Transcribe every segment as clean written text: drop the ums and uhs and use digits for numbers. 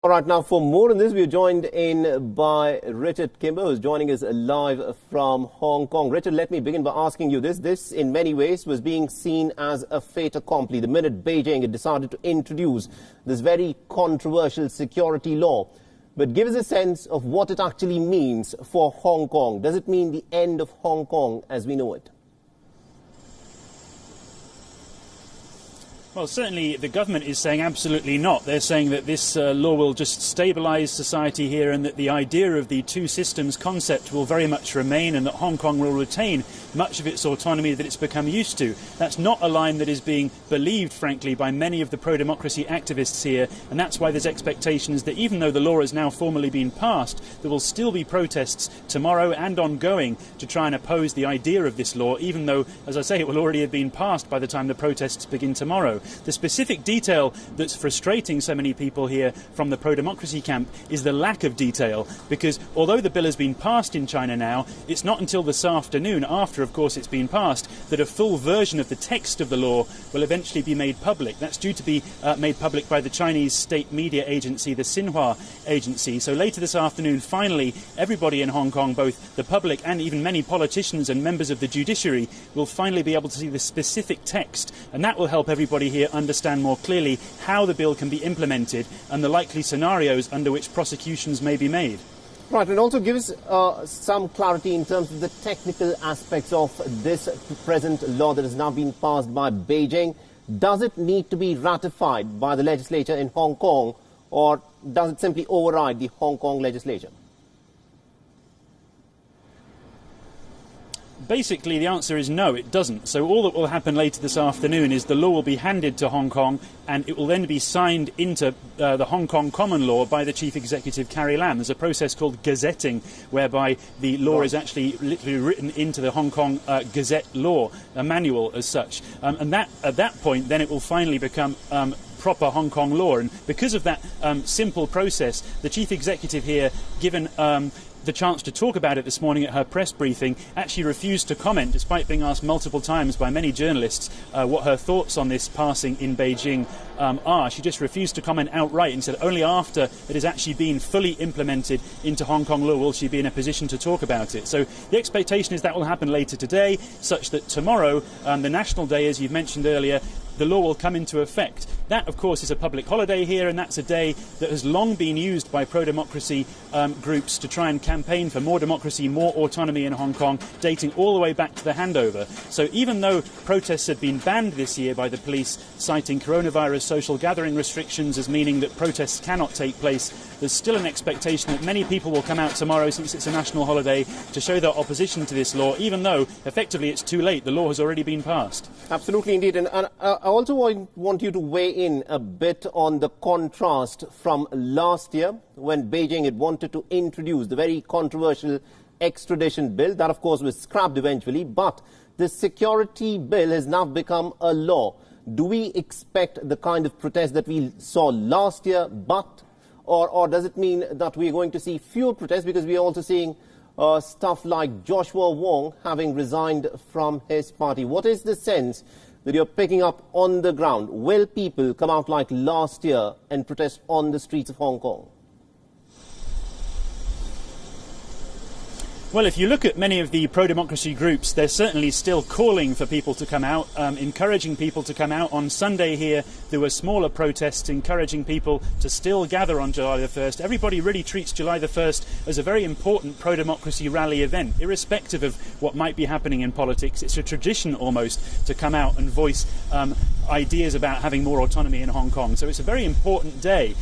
All right, now for more on this, we are joined in by Richard Kimber, who's joining us live from Hong Kong. Richard, let me begin by asking you this. This, in many ways, was being seen as a fait accompli. The minute Beijing had decided to introduce this very controversial security law. But give us a sense of what it actually means for Hong Kong. Does it mean the end of Hong Kong as we know it? Well, certainly the government is saying absolutely not. They're saying that this law will just stabilise society here and that the idea of the two systems concept will very much remain and that Hong Kong will retain much of its autonomy that it's become used to. That's not a line that is being believed, frankly, by many of the pro-democracy activists here, and that's why there's expectations that even though the law has now formally been passed, there will still be protests tomorrow and ongoing to try and oppose the idea of this law, even though, as I say, it will already have been passed by the time the protests begin tomorrow. The specific detail that's frustrating so many people here from the pro-democracy camp is the lack of detail, because although the bill has been passed in China now, it's not until this afternoon, after of course it's been passed, that a full version of the text of the law will eventually be made public. That's due to be made public by the Chinese state media agency, the Xinhua agency. So later this afternoon, finally, everybody in Hong Kong, both the public and even many politicians and members of the judiciary, will finally be able to see the specific text, and that will help everybody here understand more clearly how the bill can be implemented and the likely scenarios under which prosecutions may be made. Right, and also give us some clarity in terms of the technical aspects of this present law that has now been passed by Beijing. Does it need to be ratified by the legislature in Hong Kong, or does it simply override the Hong Kong legislature? Basically, the answer is no, it doesn't. So all that will happen later this afternoon is the law will be handed to Hong Kong and it will then be signed into the Hong Kong common law by the Chief Executive, Carrie Lam. There's a process called gazetting, whereby the law is actually literally written into the Hong Kong Gazette law, a manual as such. And that, at that point, then it will finally become proper Hong Kong law. And because of that simple process, the Chief Executive here, given the chance to talk about it this morning at her press briefing, actually refused to comment, despite being asked multiple times by many journalists what her thoughts on this passing in Beijing are. She just refused to comment outright and said only after it has actually been fully implemented into Hong Kong law will she be in a position to talk about it. So the expectation is that will happen later today, such that tomorrow, the National Day, as you've mentioned earlier, the law will come into effect. That, of course, is a public holiday here, and that's a day that has long been used by pro-democracy groups to try and campaign for more democracy, more autonomy in Hong Kong, dating all the way back to the handover. So even though protests had been banned this year by the police, citing coronavirus social gathering restrictions as meaning that protests cannot take place, there's still an expectation that many people will come out tomorrow, since it's a national holiday, to show their opposition to this law, even though, effectively, it's too late. The law has already been passed. Absolutely, indeed. And I also want you to weigh in a bit on the contrast from last year, when Beijing had wanted to introduce the very controversial extradition bill. That, of course, was scrapped eventually, but the security bill has now become a law. Do we expect the kind of protest that we saw last year, or does it mean that we're going to see fewer protests, because we are also seeing stuff like Joshua Wong having resigned from his party? What is the sense that you're picking up on the ground? Will people come out like last year and protest on the streets of Hong Kong? Well, if you look at many of the pro-democracy groups, they're certainly still calling for people to come out, encouraging people to come out. On Sunday here, there were smaller protests encouraging people to still gather on July the 1st. Everybody really treats July the 1st as a very important pro-democracy rally event, irrespective of what might be happening in politics. It's a tradition almost to come out and voice ideas about having more autonomy in Hong Kong. So it's a very important day.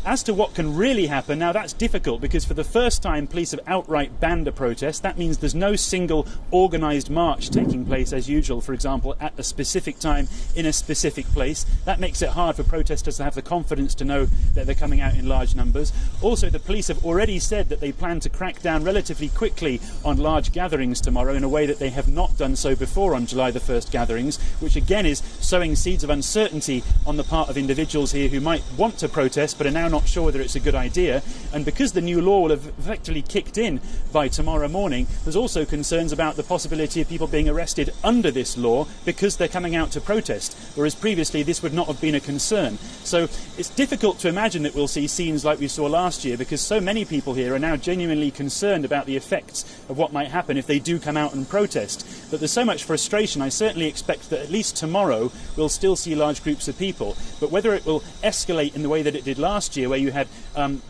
As to what can really happen, now that's difficult, because for the first time, police have outright banned a protest. That means there's no single organised march taking place as usual, for example, at a specific time in a specific place. That makes it hard for protesters to have the confidence to know that they're coming out in large numbers. Also, the police have already said that they plan to crack down relatively quickly on large gatherings tomorrow in a way that they have not done so before on July the 1st gatherings, which again is sowing seeds of uncertainty on the part of individuals here who might want to protest but are now not sure whether it's a good idea. And because the new law will have effectively kicked in by tomorrow tomorrow morning, there's also concerns about the possibility of people being arrested under this law because they're coming out to protest, whereas previously this would not have been a concern. So it's difficult to imagine that we'll see scenes like we saw last year, because so many people here are now genuinely concerned about the effects of what might happen if they do come out and protest. But there's so much frustration, I certainly expect that at least tomorrow we'll still see large groups of people. But whether it will escalate in the way that it did last year, where you had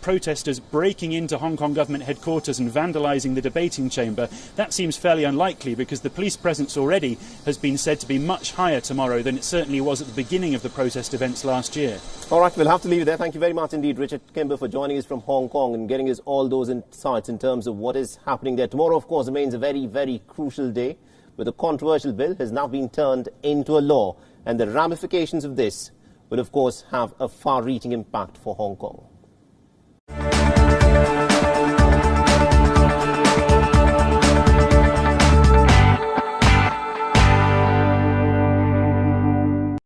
protesters breaking into Hong Kong government headquarters and vandalising the debating chamber, that seems fairly unlikely, because the police presence already has been said to be much higher tomorrow than it certainly was at the beginning of the protest events last year. All right, we'll have to leave it there. Thank you very much indeed, Richard Kimber, for joining us from Hong Kong and getting us all those insights in terms of what is happening there. Tomorrow, of course, remains a very, very crucial day, where the controversial bill has now been turned into a law, and the ramifications of this will, of course, have a far-reaching impact for Hong Kong.